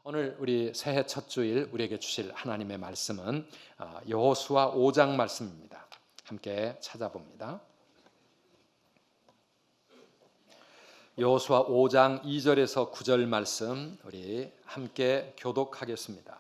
오늘 우리 새해 첫 주일 우리에게 주실 하나님의 말씀은 여호수아 5장 말씀입니다. 함께 찾아봅니다. 여호수아 5장 2절에서 9절 말씀 우리 함께 교독하겠습니다.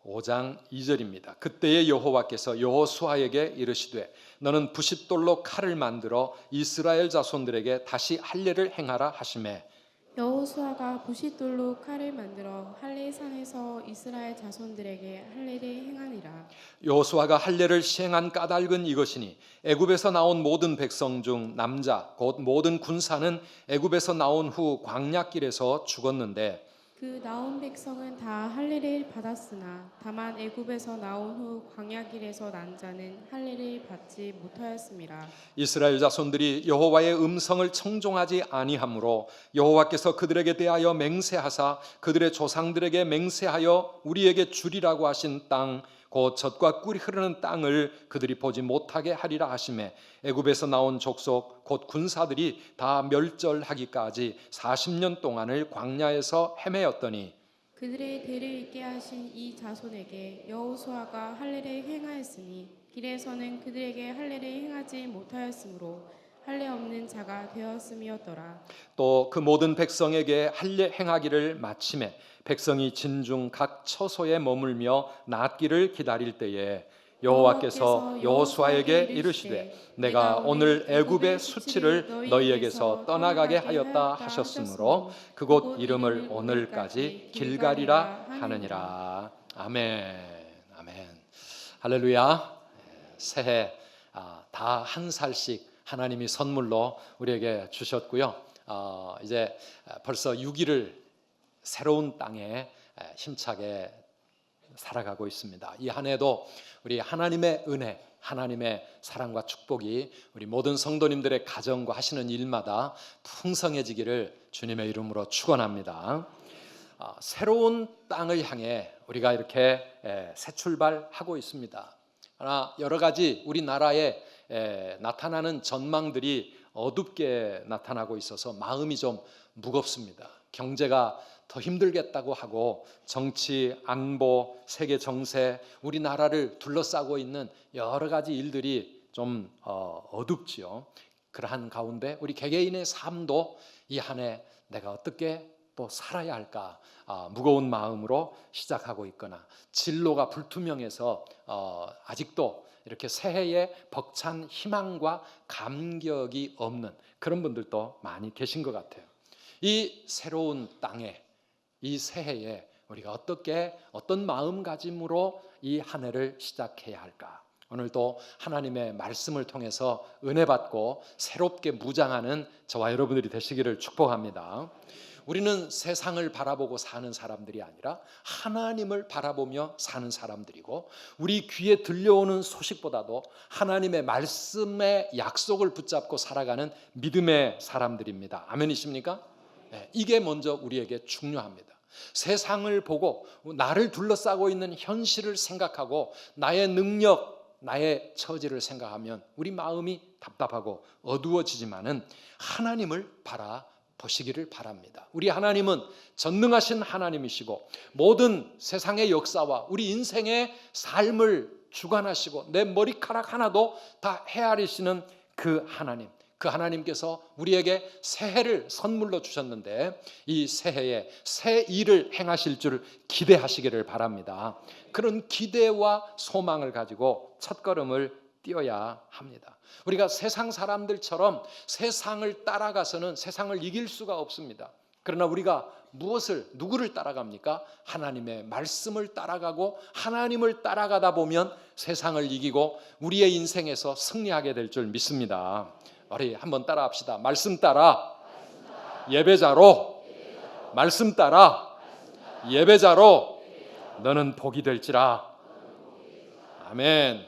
5장 2절입니다. 그때의 여호와께서 여호수아에게 이르시되 너는 부싯돌로 칼을 만들어 이스라엘 자손들에게 다시 할례를 행하라 하시매 여호수아가 부싯돌로 칼을 만들어 할례산에서 이스라엘 자손들에게 할례를 행하니라. 여호수아가 할례를 시행한 까닭은 이것이니 애굽에서 나온 모든 백성 중 남자 곧 모든 군사는 애굽에서 나온 후 광야길에서 죽었는데 그 나온 백성은 다 할례를 받았으나 다만 애굽에서 나온 후 광야길에서 난 자는 할례를 받지 못하였음이라. 이스라엘 자손들이 여호와의 음성을 청종하지 아니하므로 여호와께서 그들에게 대하여 맹세하사 그들의 조상들에게 맹세하여 우리에게 주리라고 하신 땅 곧 젖과 꿀이 흐르는 땅을 그들이 보지 못하게 하리라 하시매 애굽에서 나온 족속 곧 군사들이 다 멸절하기까지 40년 동안을 광야에서 헤매었더니 그들의 대를 잇게 하신 이 자손에게 여호수아가 할례를 행하였으니 길에서는 그들에게 할례를 행하지 못하였으므로 할례 없는 자가 되었음이었더라. 또 그 모든 백성에게 할례 행하기를 마치매 백성이 진중 각 처소에 머물며 낫기를 기다릴 때에 여호와께서 여호수아에게 이르시되 내가 오늘 애굽의 수치를 너희에게서 떠나가게 하였다 하셨으므로 그곳 이름을 오늘까지 길갈이라 하느니라. 아멘. 아멘. 할렐루야. 새해 다 한 살씩 하나님이 선물로 우리에게 주셨고요. 이제 벌써 6일을 새로운 땅에 힘차게 살아가고 있습니다. 이 한 해도 우리 하나님의 은혜, 하나님의 사랑과 축복이 우리 모든 성도님들의 가정과 하시는 일마다 풍성해지기를 주님의 이름으로 축원합니다. 새로운 땅을 향해 우리가 이렇게 새 출발하고 있습니다. 그러나 여러 가지 우리나라에 나타나는 전망들이 어둡게 나타나고 있어서 마음이 좀 무겁습니다. 경제가 더 힘들겠다고 하고 정치, 안보, 세계 정세, 우리나라를 둘러싸고 있는 여러 가지 일들이 좀 어둡지요. 그러한 가운데 우리 개개인의 삶도 이 한 해 내가 어떻게 또 살아야 할까 무거운 마음으로 시작하고 있거나 진로가 불투명해서 아직도 이렇게 새해에 벅찬 희망과 감격이 없는 그런 분들도 많이 계신 것 같아요. 이 새로운 땅에 이 새해에 우리가 어떤 마음가짐으로 이 한 해를 시작해야 할까? 오늘도 하나님의 말씀을 통해서 은혜 받고 새롭게 무장하는 저와 여러분들이 되시기를 축복합니다. 우리는 세상을 바라보고 사는 사람들이 아니라 하나님을 바라보며 사는 사람들이고 우리 귀에 들려오는 소식보다도 하나님의 말씀의 약속을 붙잡고 살아가는 믿음의 사람들입니다. 아멘이십니까? 네, 이게 먼저 우리에게 중요합니다. 세상을 보고 나를 둘러싸고 있는 현실을 생각하고 나의 능력, 나의 처지를 생각하면 우리 마음이 답답하고 어두워지지만은 하나님을 바라보시기를 바랍니다. 우리 하나님은 전능하신 하나님이시고 모든 세상의 역사와 우리 인생의 삶을 주관하시고 내 머리카락 하나도 다 헤아리시는 그 하나님, 그 하나님께서 우리에게 새해를 선물로 주셨는데 이 새해에 새 일을 행하실 줄 기대하시기를 바랍니다. 그런 기대와 소망을 가지고 첫걸음을 띄어야 합니다. 우리가 세상 사람들처럼 세상을 따라가서는 세상을 이길 수가 없습니다. 그러나 우리가 누구를 따라갑니까? 하나님의 말씀을 따라가고 하나님을 따라가다 보면 세상을 이기고 우리의 인생에서 승리하게 될 줄 믿습니다. 우리 한번 따라합시다. 말씀 따라 예배자로, 말씀 따라 예배자로 너는 복이 될지라. 아멘.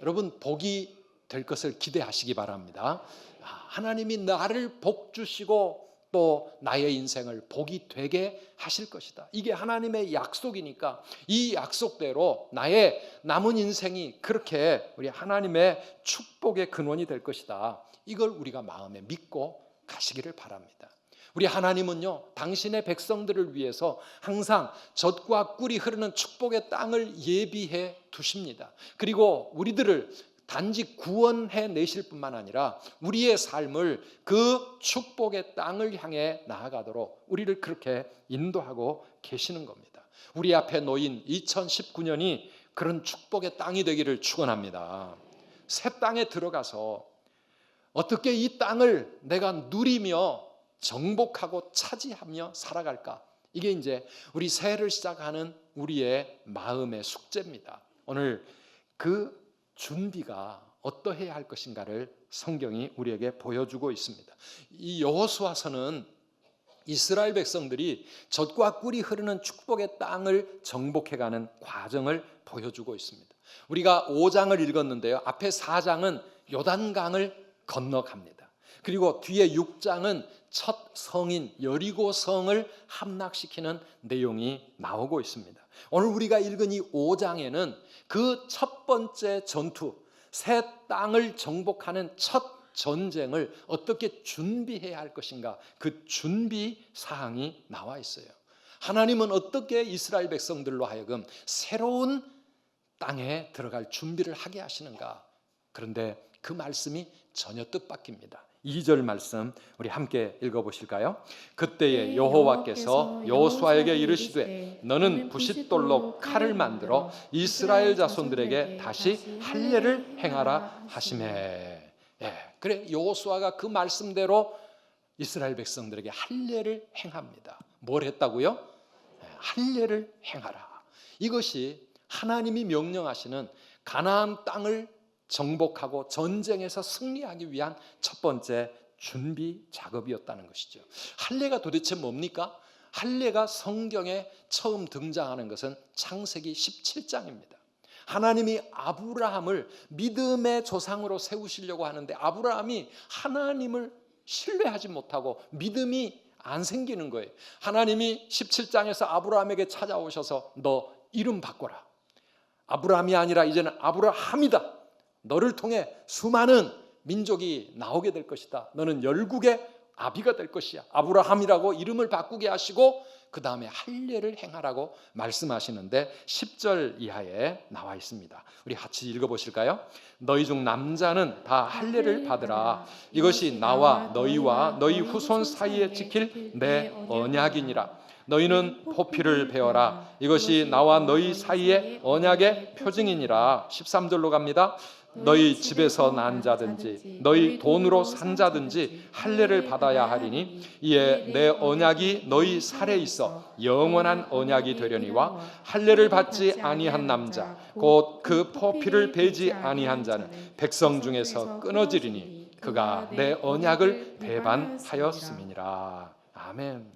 여러분 복이 될 것을 기대하시기 바랍니다. 하나님이 나를 복 주시고 또 나의 인생을 복이 되게 하실 것이다. 이게 하나님의 약속이니까 이 약속대로 나의 남은 인생이 그렇게 우리 하나님의 축복의 근원이 될 것이다. 이걸 우리가 마음에 믿고 가시기를 바랍니다. 우리 하나님은요, 당신의 백성들을 위해서 항상 젖과 꿀이 흐르는 축복의 땅을 예비해 두십니다. 그리고 우리들을 단지 구원해 내실 뿐만 아니라 우리의 삶을 그 축복의 땅을 향해 나아가도록 우리를 그렇게 인도하고 계시는 겁니다. 우리 앞에 놓인 2019년이 그런 축복의 땅이 되기를 축원합니다. 새 땅에 들어가서 어떻게 이 땅을 내가 누리며 정복하고 차지하며 살아갈까? 이게 이제 우리 새해를 시작하는 우리의 마음의 숙제입니다. 오늘 그 준비가 어떠해야 할 것인가를 성경이 우리에게 보여주고 있습니다. 이 여호수아서는 이스라엘 백성들이 젖과 꿀이 흐르는 축복의 땅을 정복해가는 과정을 보여주고 있습니다. 우리가 5장을 읽었는데요, 앞에 4장은 요단강을 건너갑니다. 그리고 뒤에 6장은 첫 성인 여리고성을 함락시키는 내용이 나오고 있습니다. 오늘 우리가 읽은 이 5장에는 그 첫 번째 전투, 새 땅을 정복하는 첫 전쟁을 어떻게 준비해야 할 것인가, 그 준비 사항이 나와 있어요. 하나님은 어떻게 이스라엘 백성들로 하여금 새로운 땅에 들어갈 준비를 하게 하시는가? 그런데 그 말씀이 전혀 뜻밖입니다. 2절 말씀 우리 함께 읽어보실까요? 그때에 여호와께서 여호수아에게 이르시되 너는 부싯돌로 칼을 만들어 이스라엘 자손들에게 다시 할례를 행하라 하시매. 그래, 여호수아가 그 말씀대로 이스라엘 백성들에게 할례를 행합니다. 뭘 했다고요? 할례를 행하라. 이것이 하나님이 명령하시는 가나안 땅을 정복하고 전쟁에서 승리하기 위한 첫 번째 준비 작업이었다는 것이죠. 할례가 도대체 뭡니까? 할례가 성경에 처음 등장하는 것은 창세기 17장입니다. 하나님이 아브라함을 믿음의 조상으로 세우시려고 하는데 아브라함이 하나님을 신뢰하지 못하고 믿음이 안 생기는 거예요. 하나님이 17장에서 아브라함에게 찾아오셔서 너 이름 바꿔라. 아브라함이 아니라 이제는 아브라함이다. 너를 통해 수많은 민족이 나오게 될 것이다. 너는 열국의 아비가 될 것이야. 아브라함이라고 이름을 바꾸게 하시고 그 다음에 할례를 행하라고 말씀하시는데 10절 이하에 나와 있습니다. 우리 같이 읽어보실까요? 너희 중 남자는 다 할례를 받으라. 이것이 나와 너희와 너희 후손 사이에 지킬 내 언약이니라. 너희는 포피를 베어라. 이것이 나와 너희 사이의 언약의 표징이니라. 13절로 갑니다. 너희 집에서 난 자든지 너희 돈으로 산 자든지 할례를 받아야 하리니 이에 내 언약이 너희 살에 있어 영원한 언약이 되려니와 할례를 받지 아니한 남자 곧 그 포피를 베지 아니한 자는 백성 중에서 끊어지리니 그가 내 언약을 배반하였음이니라. 아멘.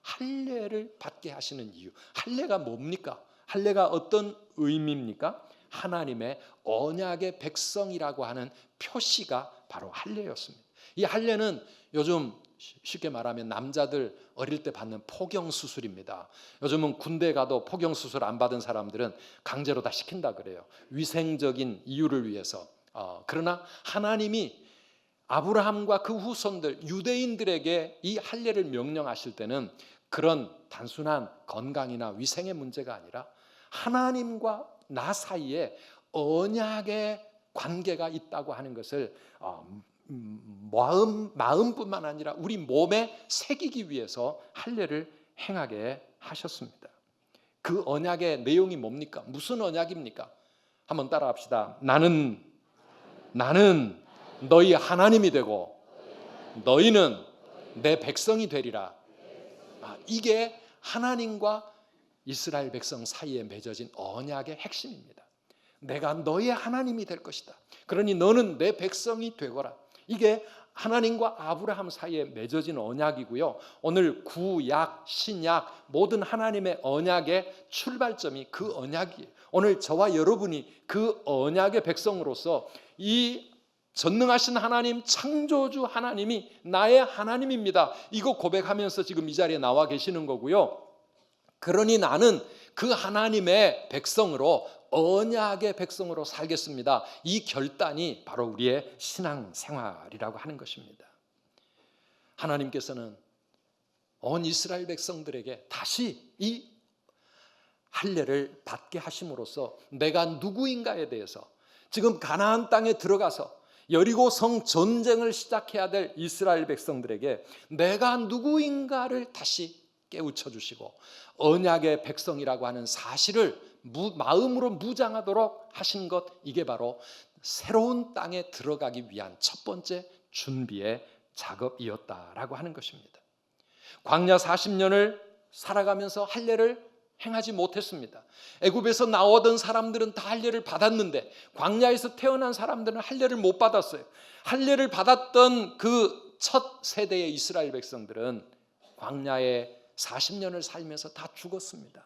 할례를 받게 하시는 이유, 할례가 뭡니까? 할례가 어떤 의미입니까? 하나님의 언약의 백성이라고 하는 표시가 바로 할례였습니다. 이 할례는 요즘 쉽게 말하면 남자들 어릴 때 받는 포경 수술입니다. 요즘은 군대 가도 포경 수술 안 받은 사람들은 강제로 다 시킨다 그래요. 위생적인 이유를 위해서. 그러나 하나님이 아브라함과 그 후손들 유대인들에게 이 할례를 명령하실 때는 그런 단순한 건강이나 위생의 문제가 아니라 하나님과 나 사이에 언약의 관계가 있다고 하는 것을 마음뿐만 아니라 우리 몸에 새기기 위해서 할례를 행하게 하셨습니다. 그 언약의 내용이 뭡니까? 무슨 언약입니까? 한번 따라합시다. 나는 너희 하나님이 되고 너희는 내 백성이 되리라. 이게 하나님과 이스라엘 백성 사이에 맺어진 언약의 핵심입니다. 내가 너의 하나님이 될 것이다. 그러니 너는 내 백성이 되거라. 이게 하나님과 아브라함 사이에 맺어진 언약이고요. 오늘 구약, 신약 모든 하나님의 언약의 출발점이 그 언약이에요. 오늘 저와 여러분이 그 언약의 백성으로서 이 전능하신 하나님, 창조주 하나님이 나의 하나님입니다. 이거 고백하면서 지금 이 자리에 나와 계시는 거고요. 그러니 나는 그 하나님의 백성으로 언약의 백성으로 살겠습니다. 이 결단이 바로 우리의 신앙 생활이라고 하는 것입니다. 하나님께서는 온 이스라엘 백성들에게 다시 이 할례를 받게 하심으로써 내가 누구인가에 대해서 지금 가나안 땅에 들어가서 여리고 성 전쟁을 시작해야 될 이스라엘 백성들에게 내가 누구인가를 다시 깨우쳐 주시고 언약의 백성이라고 하는 사실을 마음으로 무장하도록 하신 것, 이게 바로 새로운 땅에 들어가기 위한 첫 번째 준비의 작업이었다라고 하는 것입니다. 광야 40년을 살아가면서 할례를 행하지 못했습니다. 애굽에서 나오던 사람들은 다 할례를 받았는데 광야에서 태어난 사람들은 할례를 못 받았어요. 할례를 받았던 그 첫 세대의 이스라엘 백성들은 광야에 40년을 살면서 다 죽었습니다.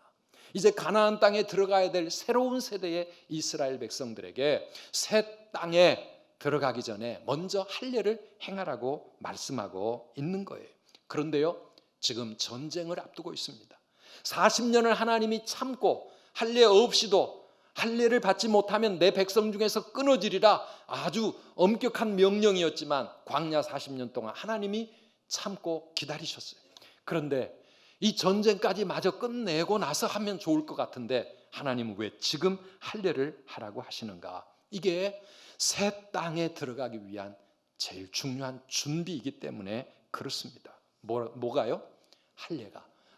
이제 가나안 땅에 들어가야 될 새로운 세대의 이스라엘 백성들에게 새 땅에 들어가기 전에 먼저 할례를 행하라고 말씀하고 있는 거예요. 그런데요, 지금 전쟁을 앞두고 있습니다. 40년을 하나님이 참고 할례 없이도 할례를 받지 못하면 내 백성 중에서 끊어지리라, 아주 엄격한 명령이었지만 광야 40년 동안 하나님이 참고 기다리셨어요. 그런데 이 전쟁까지 마저 끝내고 나서 하면 좋을 것 같은데 하나님은 왜 지금 할례를 하라고 하시는가? 이게 새 땅에 들어가기 위한 제일 중요한 준비이기 때문에 그렇습니다. 뭐가요?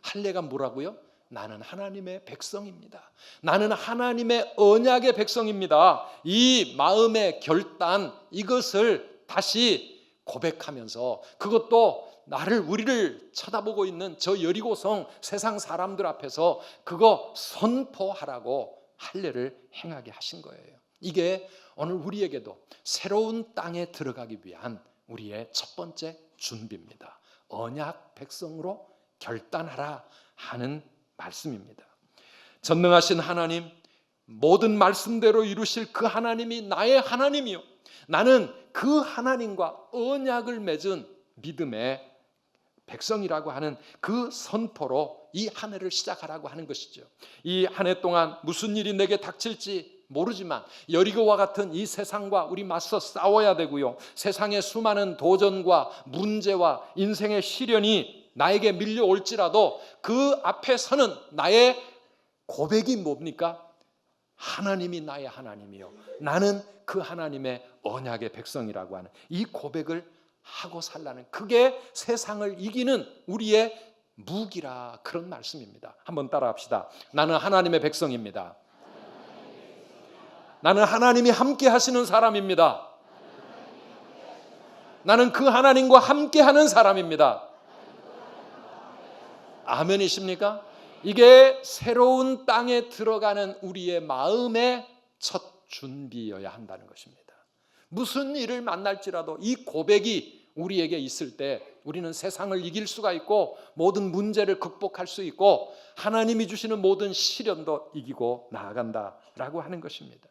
할례가 뭐라고요? 나는 하나님의 백성입니다. 나는 하나님의 언약의 백성입니다. 이 마음의 결단, 이것을 다시 고백하면서, 그것도 우리를 쳐다보고 있는 저 여리고성 세상 사람들 앞에서 그거 선포하라고 할례를 행하게 하신 거예요. 이게 오늘 우리에게도 새로운 땅에 들어가기 위한 우리의 첫 번째 준비입니다. 언약 백성으로 결단하라 하는 말씀입니다. 전능하신 하나님, 모든 말씀대로 이루실 그 하나님이 나의 하나님이요, 나는 그 하나님과 언약을 맺은 믿음의 백성이라고 하는 그 선포로 이 한 해를 시작하라고 하는 것이죠. 이 한 해 동안 무슨 일이 내게 닥칠지 모르지만 여리고와 같은 이 세상과 우리 맞서 싸워야 되고요, 세상의 수많은 도전과 문제와 인생의 시련이 나에게 밀려올지라도 그 앞에 서는 나의 고백이 뭡니까? 하나님이 나의 하나님이요, 나는 그 하나님의 언약의 백성이라고 하는 이 고백을 하고 살라는, 그게 세상을 이기는 우리의 무기라, 그런 말씀입니다. 한번 따라합시다. 나는 하나님의 백성입니다. 나는 하나님이 함께 하시는 사람입니다. 나는 그 하나님과 함께 하는 사람입니다. 아멘이십니까? 이게 새로운 땅에 들어가는 우리의 마음의 첫 준비여야 한다는 것입니다. 무슨 일을 만날지라도 이 고백이 우리에게 있을 때 우리는 세상을 이길 수가 있고 모든 문제를 극복할 수 있고 하나님이 주시는 모든 시련도 이기고 나아간다라고 하는 것입니다.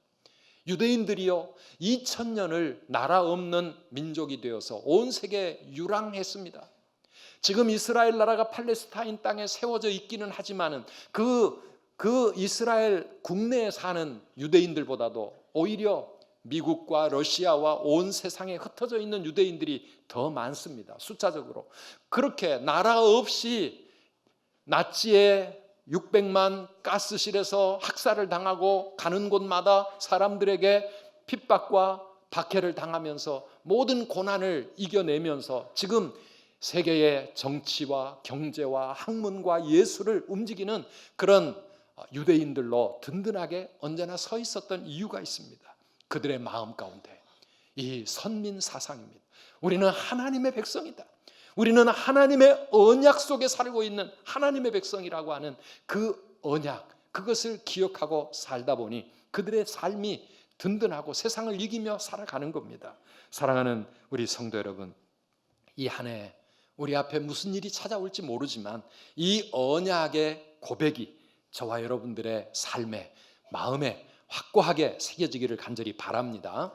유대인들이요, 2000년을 나라 없는 민족이 되어서 온 세계에 유랑했습니다. 지금 이스라엘 나라가 팔레스타인 땅에 세워져 있기는 하지만은 그 이스라엘 국내에 사는 유대인들보다도 오히려 미국과 러시아와 온 세상에 흩어져 있는 유대인들이 더 많습니다. 숫자적으로. 그렇게 나라 없이 나치의 600만 가스실에서 학살을 당하고 가는 곳마다 사람들에게 핍박과 박해를 당하면서 모든 고난을 이겨내면서 지금 세계의 정치와 경제와 학문과 예술을 움직이는 그런 유대인들로 든든하게 언제나 서 있었던 이유가 있습니다. 그들의 마음 가운데 이 선민 사상입니다. 우리는 하나님의 백성이다. 우리는 하나님의 언약 속에 살고 있는 하나님의 백성이라고 하는 그 언약, 그것을 기억하고 살다 보니 그들의 삶이 든든하고 세상을 이기며 살아가는 겁니다. 사랑하는 우리 성도 여러분, 이 한 해 우리 앞에 무슨 일이 찾아올지 모르지만 이 언약의 고백이 저와 여러분들의 삶에, 마음에 확고하게 새겨지기를 간절히 바랍니다.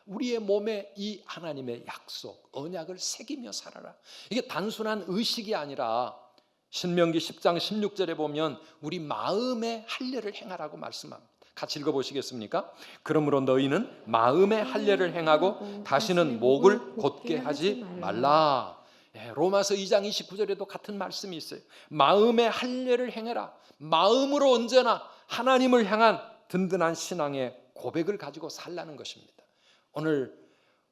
우리의 몸에 이 하나님의 약속, 언약을 새기며 살아라. 이게 단순한 의식이 아니라 신명기 10장 16절에 보면 우리 마음의 할례를 행하라고 말씀합니다. 같이 읽어보시겠습니까? 그러므로 너희는 마음의 할례를 행하고 다시는 목을 곧게 하지 말라. 로마서 2장 29절에도 같은 말씀이 있어요. 마음의 할례를 행해라. 마음으로 언제나 하나님을 향한 든든한 신앙의 고백을 가지고 살라는 것입니다. 오늘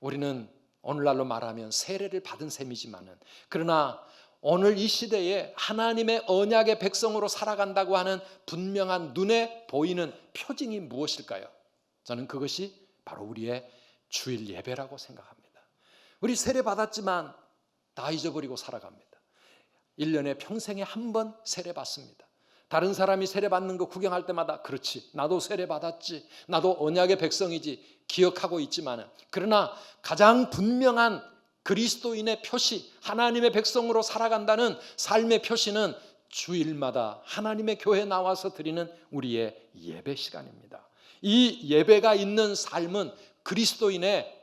우리는 오늘날로 말하면 세례를 받은 셈이지만은, 그러나 오늘 이 시대에 하나님의 언약의 백성으로 살아간다고 하는 분명한 눈에 보이는 표징이 무엇일까요? 저는 그것이 바로 우리의 주일 예배라고 생각합니다. 우리 세례 받았지만 다 잊어버리고 살아갑니다. 1년에 평생에 한 번 세례 받습니다. 다른 사람이 세례 받는 거 구경할 때마다 그렇지, 나도 세례 받았지, 나도 언약의 백성이지 기억하고 있지만은, 그러나 가장 분명한 그리스도인의 표시, 하나님의 백성으로 살아간다는 삶의 표시는 주일마다 하나님의 교회에 나와서 드리는 우리의 예배 시간입니다. 이 예배가 있는 삶은 그리스도인의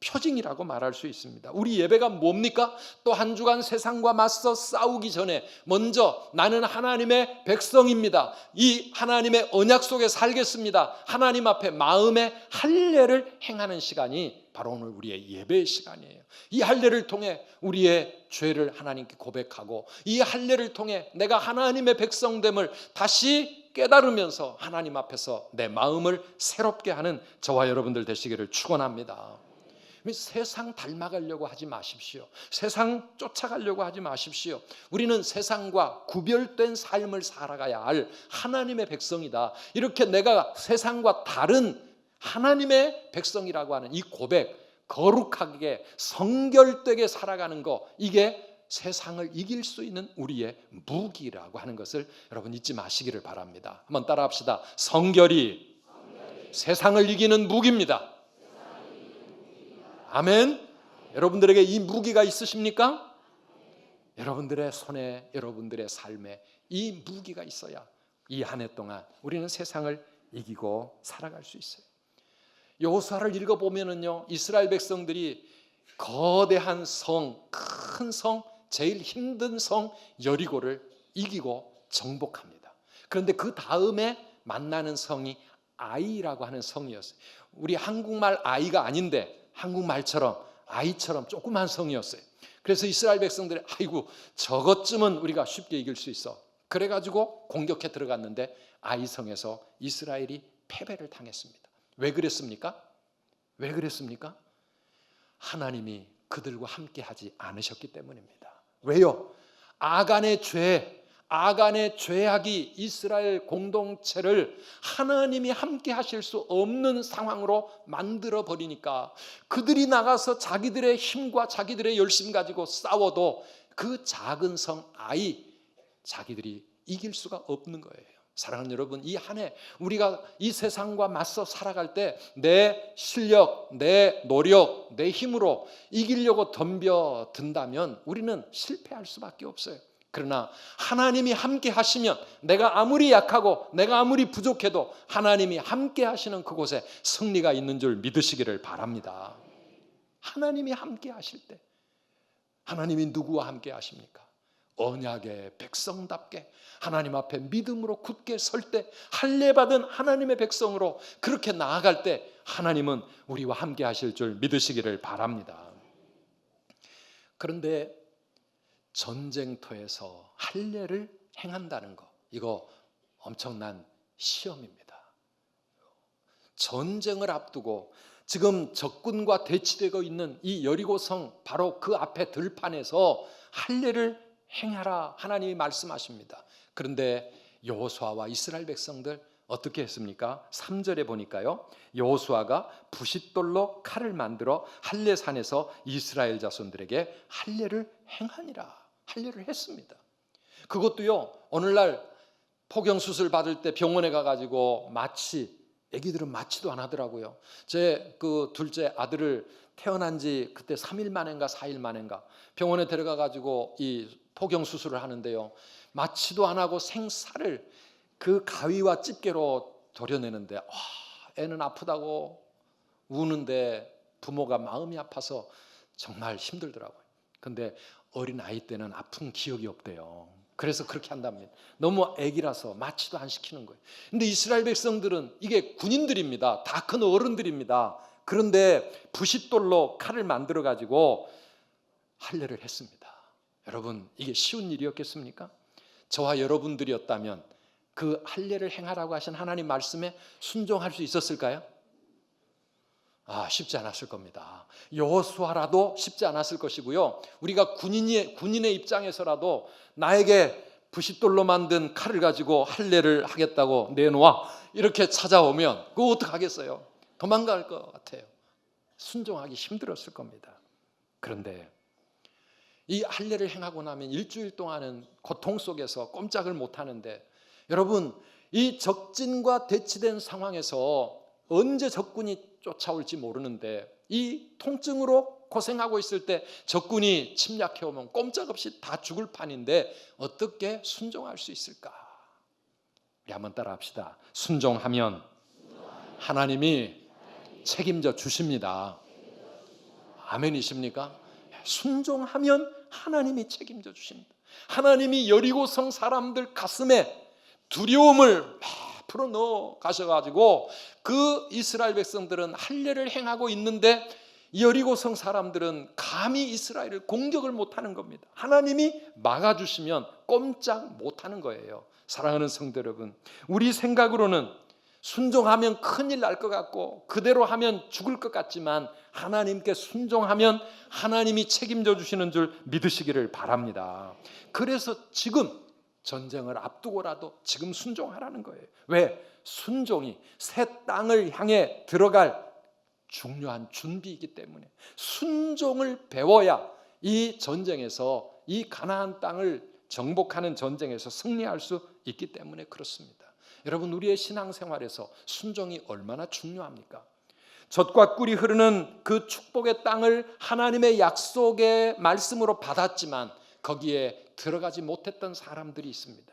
표징이라고 말할 수 있습니다. 우리 예배가 뭡니까? 또 한 주간 세상과 맞서 싸우기 전에 먼저 나는 하나님의 백성입니다. 이 하나님의 언약 속에 살겠습니다. 하나님 앞에 마음의 할례를 행하는 시간이 바로 오늘 우리의 예배의 시간이에요. 이 할례를 통해 우리의 죄를 하나님께 고백하고, 이 할례를 통해 내가 하나님의 백성됨을 다시 깨달으면서 하나님 앞에서 내 마음을 새롭게 하는 저와 여러분들 되시기를 축원합니다. 세상 닮아가려고 하지 마십시오. 세상 쫓아가려고 하지 마십시오. 우리는 세상과 구별된 삶을 살아가야 할 하나님의 백성이다. 이렇게 내가 세상과 다른 하나님의 백성이라고 하는 이 고백, 거룩하게 성결되게 살아가는 거, 이게 세상을 이길 수 있는 우리의 무기라고 하는 것을 여러분 잊지 마시기를 바랍니다. 한번 따라합시다. 성결이 세상을 이기는 무기입니다. 아멘. 여러분들에게 이 무기가 있으십니까? 여러분들의 손에, 여러분들의 삶에 이 무기가 있어야 이 한 해 동안 우리는 세상을 이기고 살아갈 수 있어요. 여호수아를 읽어보면은요, 이스라엘 백성들이 거대한 성, 큰 성, 제일 힘든 성 여리고를 이기고 정복합니다. 그런데 그 다음에 만나는 성이 아이라고 하는 성이었어요. 우리 한국말 아이가 아닌데 한국말처럼 아이처럼 조그만 성이었어요. 그래서 이스라엘 백성들이 아이고 저것쯤은 우리가 쉽게 이길 수 있어. 그래가지고 공격해 들어갔는데 아이 성에서 이스라엘이 패배를 당했습니다. 왜 그랬습니까? 왜 그랬습니까? 하나님이 그들과 함께 하지 않으셨기 때문입니다. 왜요? 아간의 죄악이 이스라엘 공동체를 하나님이 함께 하실 수 없는 상황으로 만들어 버리니까 그들이 나가서 자기들의 힘과 자기들의 열심 가지고 싸워도 그 작은 성 아이 자기들이 이길 수가 없는 거예요. 사랑하는 여러분, 이 한 해 우리가 이 세상과 맞서 살아갈 때 내 실력, 내 노력, 내 힘으로 이기려고 덤벼든다면 우리는 실패할 수밖에 없어요. 그러나 하나님이 함께 하시면 내가 아무리 약하고 내가 아무리 부족해도 하나님이 함께 하시는 그곳에 승리가 있는 줄 믿으시기를 바랍니다. 하나님이 함께 하실 때, 하나님이 누구와 함께 하십니까? 언약의 백성답게 하나님 앞에 믿음으로 굳게 설 때, 할례 받은 하나님의 백성으로 그렇게 나아갈 때 하나님은 우리와 함께 하실 줄 믿으시기를 바랍니다. 그런데 전쟁터에서 할례를 행한다는 거, 이거 엄청난 시험입니다. 전쟁을 앞두고 지금 적군과 대치되고 있는 이 여리고성 바로 그 앞에 들판에서 할례를 행하라 하나님이 말씀하십니다. 그런데 여호수아와 이스라엘 백성들 어떻게 했습니까? 3절에 보니까요, 여호수아가 부싯돌로 칼을 만들어 할례산에서 이스라엘 자손들에게 할례를 행하니라. 할례를 했습니다. 그것도요, 오늘날 포경수술 받을 때 병원에 가가지고 애기들은 마취도 안 하더라고요. 제 그 둘째 아들을 태어난 지 그때 3일 만인가 4일 만인가 병원에 데려가가지고 이 포경수술을 하는데요, 마취도 안 하고 생살을 그 가위와 집게로 도려내는데 애는 아프다고 우는데 부모가 마음이 아파서 정말 힘들더라고요. 근데 어린 아이 때는 아픈 기억이 없대요. 그래서 그렇게 한답니다. 너무 애기라서 마취도 안 시키는 거예요. 근데 이스라엘 백성들은 이게 군인들입니다. 다 큰 어른들입니다. 그런데 부싯돌로 칼을 만들어 가지고 할례를 했습니다. 여러분, 이게 쉬운 일이었겠습니까? 저와 여러분들이었다면 그 할례를 행하라고 하신 하나님 말씀에 순종할 수 있었을까요? 쉽지 않았을 겁니다. 여호수아라도 쉽지 않았을 것이고요. 우리가 군인의 입장에서라도 나에게 부싯돌로 만든 칼을 가지고 할례를 하겠다고 내놓아 이렇게 찾아오면 그거 어떡하겠어요? 도망갈 것 같아요. 순종하기 힘들었을 겁니다. 그런데 이 할례를 행하고 나면 일주일 동안은 고통 속에서 꼼짝을 못하는데, 여러분, 이 적진과 대치된 상황에서 언제 적군이 쫓아올지 모르는데 이 통증으로 고생하고 있을 때 적군이 침략해 오면 꼼짝없이 다 죽을 판인데 어떻게 순종할 수 있을까? 우리 한번 따라합시다. 순종하면 하나님이 책임져 주십니다. 아멘이십니까? 순종하면 하나님이 책임져 주신다. 하나님이 여리고성 사람들 가슴에 두려움을 막 풀어넣어 가셔가지고 그 이스라엘 백성들은 할례를 행하고 있는데 여리고성 사람들은 감히 이스라엘을 공격을 못하는 겁니다. 하나님이 막아주시면 꼼짝 못하는 거예요. 사랑하는 성도 여러분, 우리 생각으로는 순종하면 큰일 날 것 같고 그대로 하면 죽을 것 같지만 하나님께 순종하면 하나님이 책임져 주시는 줄 믿으시기를 바랍니다. 그래서 지금 전쟁을 앞두고라도 지금 순종하라는 거예요. 왜? 순종이 새 땅을 향해 들어갈 중요한 준비이기 때문에 순종을 배워야 이 전쟁에서, 이 가나안 땅을 정복하는 전쟁에서 승리할 수 있기 때문에 그렇습니다. 여러분, 우리의 신앙생활에서 순종이 얼마나 중요합니까? 젖과 꿀이 흐르는 그 축복의 땅을 하나님의 약속의 말씀으로 받았지만 거기에 들어가지 못했던 사람들이 있습니다.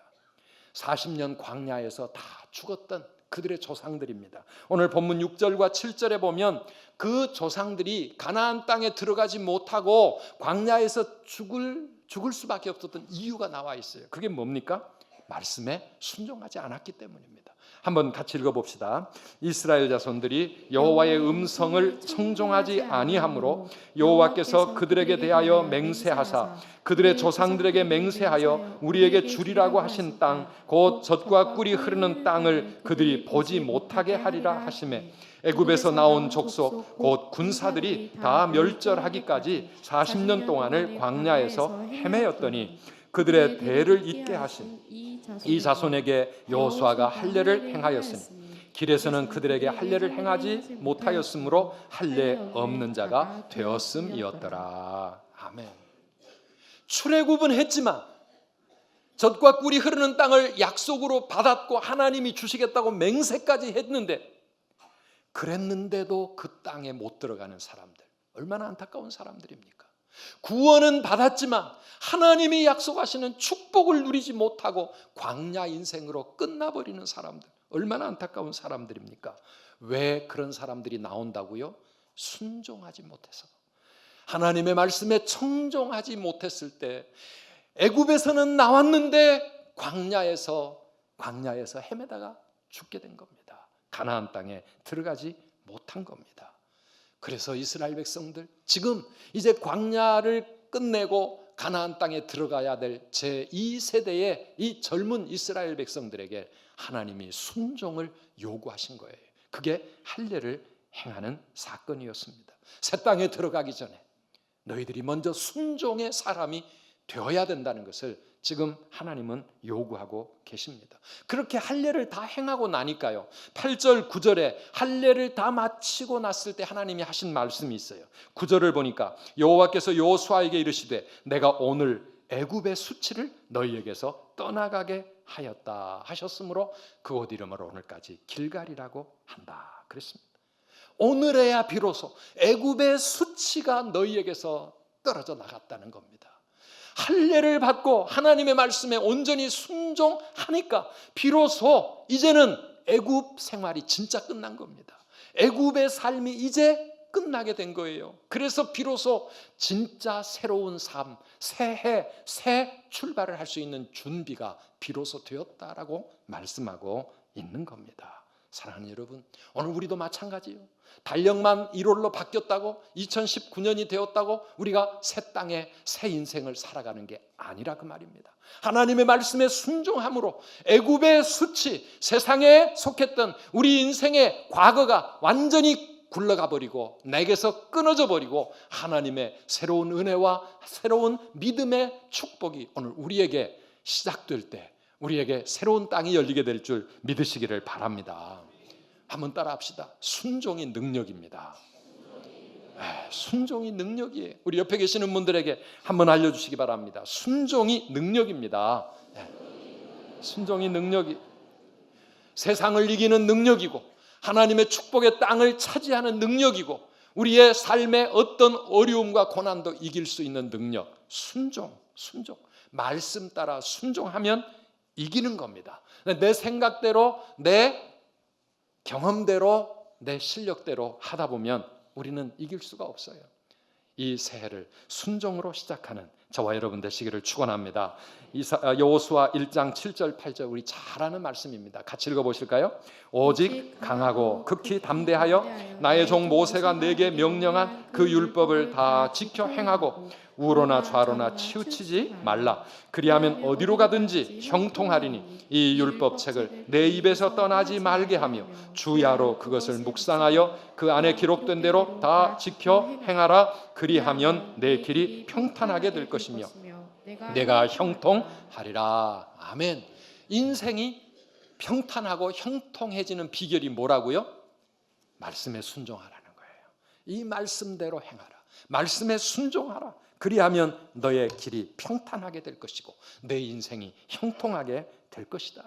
40년 광야에서 다 죽었던 그들의 조상들입니다. 오늘 본문 6절과 7절에 보면 그 조상들이 가나안 땅에 들어가지 못하고 광야에서 죽을 수밖에 없었던 이유가 나와 있어요. 그게 뭡니까? 말씀에 순종하지 않았기 때문입니다. 한번 같이 읽어봅시다. 이스라엘 자손들이 여호와의 음성을 청종하지 아니하므로 여호와께서 그들에게 대하여 맹세하사 그들의 조상들에게 맹세하여 우리에게 주리라고 하신 땅 곧 젖과 꿀이 흐르는 땅을 그들이 보지 못하게 하리라 하시매 애굽에서 나온 족속 곧 군사들이 다 멸절하기까지 40년 동안을 광야에서 헤매었더니 그들의 대를 잇게 하신 이 자손에게 여호수아가 할례를 행하였으니 길에서는 그들에게 할례를 행하지 못하였으므로 할례 없는 자가 되었음이었더라. 아멘. 출애굽은 했지만 젖과 꿀이 흐르는 땅을 약속으로 받았고 하나님이 주시겠다고 맹세까지 했는데 그랬는데도 그 땅에 못 들어가는 사람들, 얼마나 안타까운 사람들입니까? 구원은 받았지만 하나님이 약속하시는 축복을 누리지 못하고 광야 인생으로 끝나버리는 사람들, 얼마나 안타까운 사람들입니까? 왜 그런 사람들이 나온다고요? 순종하지 못해서, 하나님의 말씀에 청종하지 못했을 때 애굽에서는 나왔는데 광야에서 헤매다가 죽게 된 겁니다. 가나안 땅에 들어가지 못한 겁니다. 그래서 이스라엘 백성들 지금 이제 광야를 끝내고 가나안 땅에 들어가야 될 제2세대의 이 젊은 이스라엘 백성들에게 하나님이 순종을 요구하신 거예요. 그게 할례를 행하는 사건이었습니다. 새 땅에 들어가기 전에 너희들이 먼저 순종의 사람이 되어야 된다는 것을 지금 하나님은 요구하고 계십니다. 그렇게 할례를 다 행하고 나니까요, 8절 9절에 할례를 다 마치고 났을 때 하나님이 하신 말씀이 있어요. 9절을 보니까 여호와께서 여호수아에게 이르시되 내가 오늘 애굽의 수치를 너희에게서 떠나가게 하였다 하셨으므로 그곳 이름을 오늘까지 길갈이라고 한다 그랬습니다. 오늘에야 비로소 애굽의 수치가 너희에게서 떨어져 나갔다는 겁니다. 할례를 받고 하나님의 말씀에 온전히 순종하니까 비로소 이제는 애굽 생활이 진짜 끝난 겁니다. 애굽의 삶이 이제 끝나게 된 거예요. 그래서 비로소 진짜 새로운 삶, 새해, 새 출발을 할 수 있는 준비가 비로소 되었다라고 말씀하고 있는 겁니다. 사랑하는 여러분, 오늘 우리도 마찬가지예요. 달력만 1월로 바뀌었다고 2019년이 되었다고 우리가 새 땅에 새 인생을 살아가는 게 아니라 그 말입니다. 하나님의 말씀에 순종함으로 애굽의 수치, 세상에 속했던 우리 인생의 과거가 완전히 굴러가 버리고 내게서 끊어져 버리고 하나님의 새로운 은혜와 새로운 믿음의 축복이 오늘 우리에게 시작될 때 우리에게 새로운 땅이 열리게 될 줄 믿으시기를 바랍니다. 한번 따라 합시다. 순종이 능력입니다. 순종이 능력이에요. 우리 옆에 계시는 분들에게 한번 알려주시기 바랍니다. 순종이 능력입니다. 순종이 능력이 세상을 이기는 능력이고 하나님의 축복의 땅을 차지하는 능력이고 우리의 삶의 어떤 어려움과 고난도 이길 수 있는 능력. 순종. 말씀 따라 순종하면 이기는 겁니다. 내 생각대로 내 경험대로 내 실력대로 하다 보면 우리는 이길 수가 없어요. 이 새해를 순종으로 시작하는 저와 여러분 되시기를 축원합니다. 여호수아 1장 7절 8절 우리 잘 아는 말씀입니다. 같이 읽어보실까요? 오직 강하고 극히 담대하여 나의 종 모세가 내게 명령한 그 율법을 다 지켜 행하고 우로나 좌로나 치우치지 말라. 그리하면 어디로 가든지 형통하리니 이 율법책을 내 입에서 떠나지 말게 하며 주야로 그것을 묵상하여 그 안에 기록된 대로 다 지켜 행하라. 그리하면 내 길이 평탄하게 될 것이며 내가 형통하리라. 아멘. 인생이 평탄하고 형통해지는 비결이 뭐라고요? 말씀에 순종하라는 거예요. 이 말씀대로 행하라. 말씀에 순종하라. 그리하면 너의 길이 평탄하게 될 것이고 내 인생이 형통하게 될 것이다.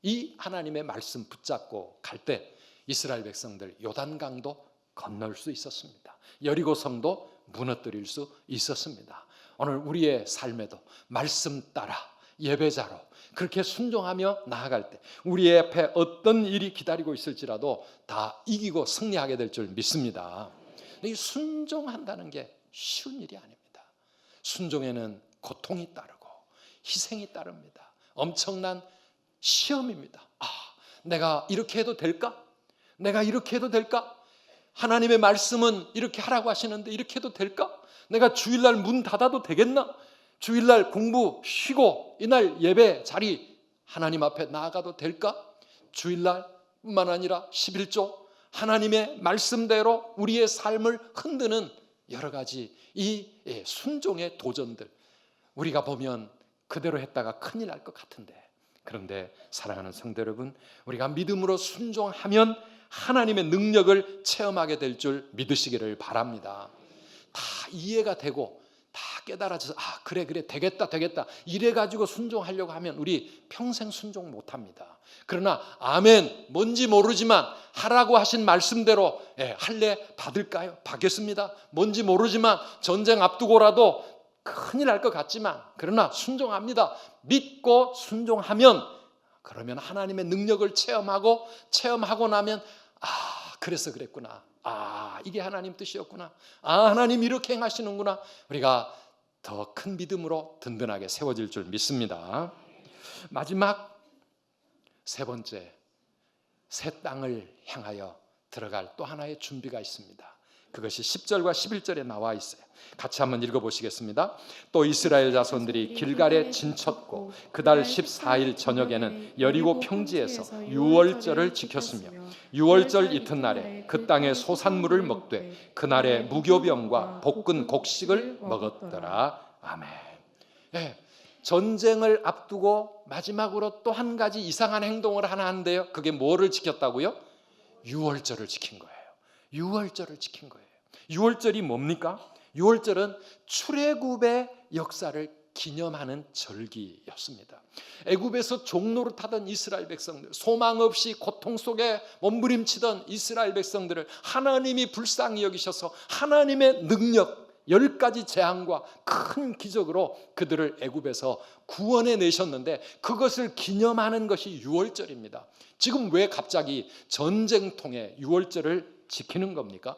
이 하나님의 말씀 붙잡고 갈 때 이스라엘 백성들 요단강도 건널 수 있었습니다. 여리고성도 무너뜨릴 수 있었습니다. 오늘 우리의 삶에도 말씀 따라 예배자로 그렇게 순종하며 나아갈 때 우리 앞에 어떤 일이 기다리고 있을지라도 다 이기고 승리하게 될 줄 믿습니다. 이 순종한다는 게 쉬운 일이 아닙니다. 순종에는 고통이 따르고 희생이 따릅니다. 엄청난 시험입니다. 내가 이렇게 해도 될까? 내가 이렇게 해도 될까? 하나님의 말씀은 이렇게 하라고 하시는데 이렇게 해도 될까? 내가 주일날 문 닫아도 되겠나? 주일날 공부 쉬고 이날 예배 자리 하나님 앞에 나아가도 될까? 주일날뿐만 아니라 11조 하나님의 말씀대로 우리의 삶을 흔드는 여러 가지 이 순종의 도전들 우리가 보면 그대로 했다가 큰일 날 것 같은데 그런데 사랑하는 성도 여러분 우리가 믿음으로 순종하면 하나님의 능력을 체험하게 될 줄 믿으시기를 바랍니다. 다 이해가 되고 다 깨달아져서 그래 되겠다 이래가지고 순종하려고 하면 우리 평생 순종 못합니다. 그러나 아멘 뭔지 모르지만 하라고 하신 말씀대로 할례 받을까요? 받겠습니다. 뭔지 모르지만 전쟁 앞두고라도 큰일 날 것 같지만 그러나 순종합니다. 믿고 순종하면 그러면 하나님의 능력을 체험하고 나면 그래서 그랬구나. 이게 하나님 뜻이었구나. 하나님 이렇게 행하시는구나. 우리가 더 큰 믿음으로 든든하게 세워질 줄 믿습니다. 마지막 세 번째, 새 땅을 향하여 들어갈 또 하나의 준비가 있습니다. 그것이 10절과 11절에 나와 있어요. 같이 한번 읽어보시겠습니다. 또 이스라엘 자손들이 길갈에 진쳤고 그달 14일 저녁에는 여리고 평지에서 유월절을 지켰으며 유월절 이튿날에 그 땅의 소산물을 먹되 그날에 무교병과 볶은 곡식을 먹었더라. 아멘. 전쟁을 앞두고 마지막으로 또 한 가지 이상한 행동을 하나 하는데요. 그게 뭐를 지켰다고요? 유월절을 지킨 거예요. 유월절을 지킨 거예요. 유월절이 뭡니까? 유월절은 출애굽의 역사를 기념하는 절기였습니다. 애굽에서 종노릇하던 이스라엘 백성들, 소망 없이 고통 속에 몸부림치던 이스라엘 백성들을 하나님이 불쌍히 여기셔서 하나님의 능력 10가지 재앙과 큰 기적으로 그들을 애굽에서 구원해 내셨는데 그것을 기념하는 것이 유월절입니다. 지금 왜 갑자기 전쟁통에 유월절을 지키는 겁니까?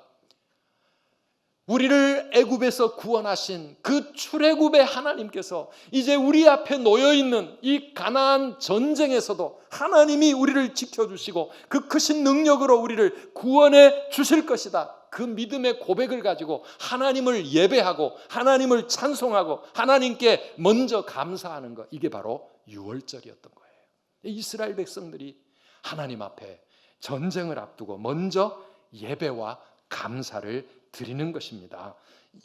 우리를 애굽에서 구원하신 그 출애굽의 하나님께서 이제 우리 앞에 놓여 있는 이 가나안 전쟁에서도 하나님이 우리를 지켜주시고 그 크신 능력으로 우리를 구원해 주실 것이다. 그 믿음의 고백을 가지고 하나님을 예배하고 하나님을 찬송하고 하나님께 먼저 감사하는 것, 이게 바로 유월절이었던 거예요. 이스라엘 백성들이 하나님 앞에 전쟁을 앞두고 먼저 예배와 감사를 드리는 것입니다.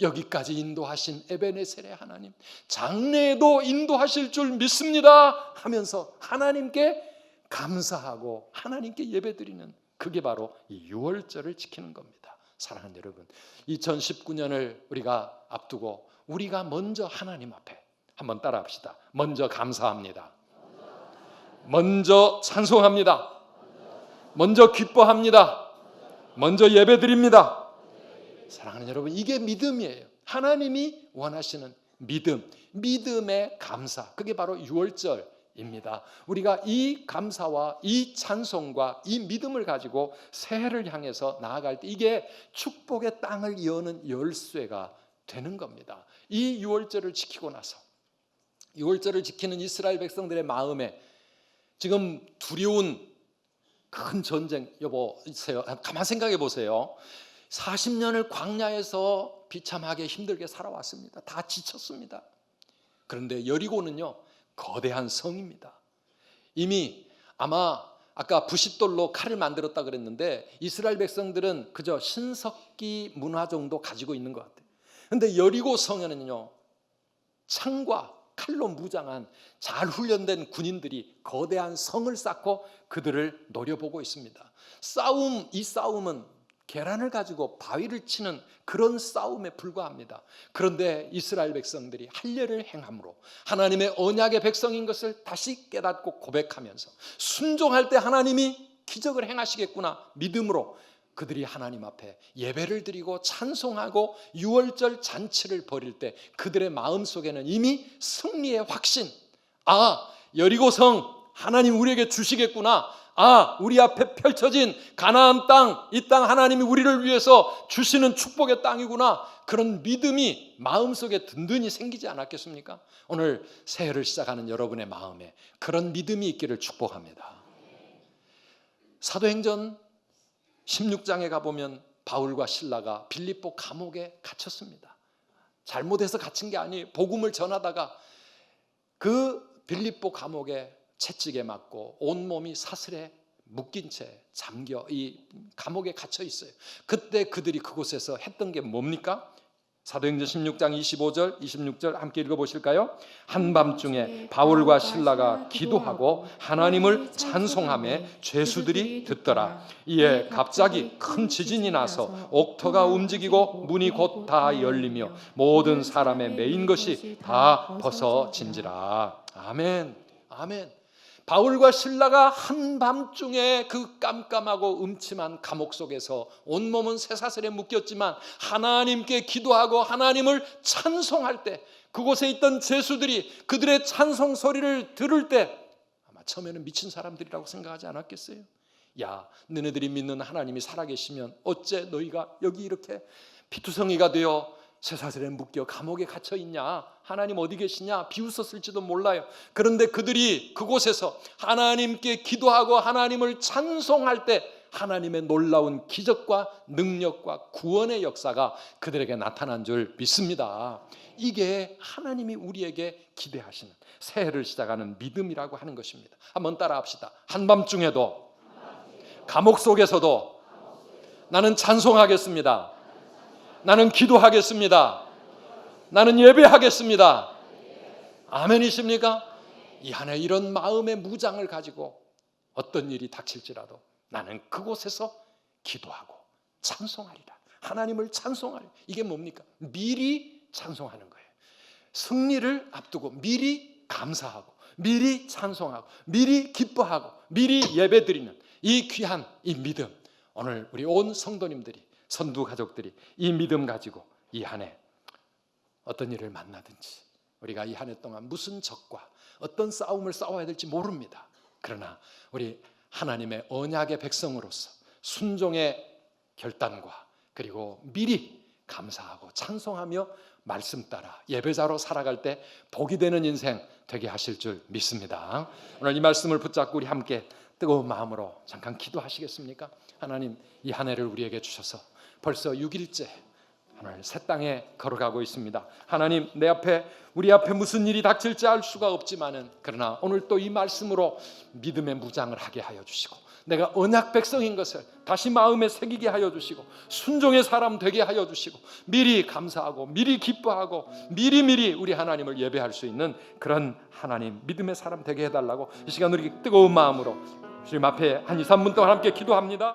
여기까지 인도하신 에베네셀의 하나님, 장래에도 인도하실 줄 믿습니다 하면서 하나님께 감사하고 하나님께 예배드리는, 그게 바로 이 유월절을 지키는 겁니다. 사랑하는 여러분, 2019년을 우리가 앞두고 우리가 먼저 하나님 앞에 한번 따라합시다. 먼저 감사합니다. 먼저 찬송합니다. 먼저 기뻐합니다. 먼저 예배드립니다. 사랑하는 여러분, 이게 믿음이에요. 하나님이 원하시는 믿음, 믿음의 감사, 그게 바로 유월절입니다. 우리가 이 감사와 이 찬송과 이 믿음을 가지고 새해를 향해서 나아갈 때 이게 축복의 땅을 여는 열쇠가 되는 겁니다. 이 유월절을 지키고 나서, 유월절을 지키는 이스라엘 백성들의 마음에 지금 두려운 큰 전쟁, 여보세요, 가만 생각해 보세요. 40년을 광야에서 비참하게 힘들게 살아왔습니다. 다 지쳤습니다. 그런데 여리고는요, 거대한 성입니다. 이미 아마 아까 부싯돌로 칼을 만들었다 그랬는데 이스라엘 백성들은 그저 신석기 문화 정도 가지고 있는 것 같아요. 그런데 여리고 성에는요, 창과 칼로 무장한 잘 훈련된 군인들이 거대한 성을 쌓고 그들을 노려보고 있습니다. 이 싸움은 계란을 가지고 바위를 치는 그런 싸움에 불과합니다. 그런데 이스라엘 백성들이 할례를 행함으로 하나님의 언약의 백성인 것을 다시 깨닫고 고백하면서 순종할 때 하나님이 기적을 행하시겠구나 믿음으로 그들이 하나님 앞에 예배를 드리고 찬송하고 유월절 잔치를 벌일 때 그들의 마음속에는 이미 승리의 확신, 여리고성 하나님 우리에게 주시겠구나, 우리 앞에 펼쳐진 가나안 땅, 이 땅 하나님이 우리를 위해서 주시는 축복의 땅이구나, 그런 믿음이 마음속에 든든히 생기지 않았겠습니까? 오늘 새해를 시작하는 여러분의 마음에 그런 믿음이 있기를 축복합니다. 사도행전 16장에 가보면 바울과 실라가 빌립보 감옥에 갇혔습니다. 잘못해서 갇힌 게 아니에요. 복음을 전하다가 그 빌립보 감옥에 채찍에 맞고 온몸이 사슬에 묶인 채 잠겨 이 감옥에 갇혀 있어요. 그때 그들이 그곳에서 했던 게 뭡니까? 사도행전 16장 25절 26절 함께 읽어보실까요? 한밤중에 바울과 실라가 기도하고 하나님을 찬송하며 죄수들이 듣더라. 이에 갑자기 큰 지진이 나서 옥터가 움직이고 문이 곧 다 열리며 모든 사람의 매인 것이 다 벗어진지라. 아멘, 아멘. 바울과 실라가 한밤중에 그 깜깜하고 음침한 감옥 속에서 온몸은 쇠사슬에 묶였지만 하나님께 기도하고 하나님을 찬송할 때 그곳에 있던 죄수들이 그들의 찬송 소리를 들을 때 아마 처음에는 미친 사람들이라고 생각하지 않았겠어요? 야, 너네들이 믿는 하나님이 살아계시면 어째 너희가 여기 이렇게 피투성이가 되어 쇠사슬에 묶여 감옥에 갇혀 있냐? 하나님 어디 계시냐? 비웃었을지도 몰라요. 그런데 그들이 그곳에서 하나님께 기도하고 하나님을 찬송할 때 하나님의 놀라운 기적과 능력과 구원의 역사가 그들에게 나타난 줄 믿습니다. 이게 하나님이 우리에게 기대하시는 새해를 시작하는 믿음이라고 하는 것입니다. 한번 따라합시다. 한밤중에도 감옥 속에서도 나는 찬송하겠습니다. 나는 기도하겠습니다. 나는 예배하겠습니다. 아멘이십니까? 이 한 해 이런 마음의 무장을 가지고 어떤 일이 닥칠지라도 나는 그곳에서 기도하고 찬송하리라. 하나님을 찬송하리라. 이게 뭡니까? 미리 찬송하는 거예요. 승리를 앞두고 미리 감사하고 미리 찬송하고 미리 기뻐하고 미리 예배드리는 이 귀한 이 믿음, 오늘 우리 온 성도님들이, 선두 가족들이 이 믿음 가지고 이 한 해 어떤 일을 만나든지 우리가 이 한 해 동안 무슨 적과 어떤 싸움을 싸워야 될지 모릅니다. 그러나 우리 하나님의 언약의 백성으로서 순종의 결단과 그리고 미리 감사하고 찬송하며 말씀 따라 예배자로 살아갈 때 복이 되는 인생 되게 하실 줄 믿습니다. 오늘 이 말씀을 붙잡고 우리 함께 뜨거운 마음으로 잠깐 기도하시겠습니까? 하나님, 이 한 해를 우리에게 주셔서 벌써 6일째 오늘 새 땅에 걸어가고 있습니다. 하나님, 우리 앞에 무슨 일이 닥칠지 알 수가 없지만은 그러나 오늘 또 이 말씀으로 믿음의 무장을 하게 하여 주시고 내가 언약 백성인 것을 다시 마음에 새기게 하여 주시고 순종의 사람 되게 하여 주시고 미리 감사하고 미리 기뻐하고 미리미리 우리 하나님을 예배할 수 있는 그런 하나님 믿음의 사람 되게 해달라고 이 시간 우리 뜨거운 마음으로 주님 앞에 한 2, 3분 동안 함께 기도합니다.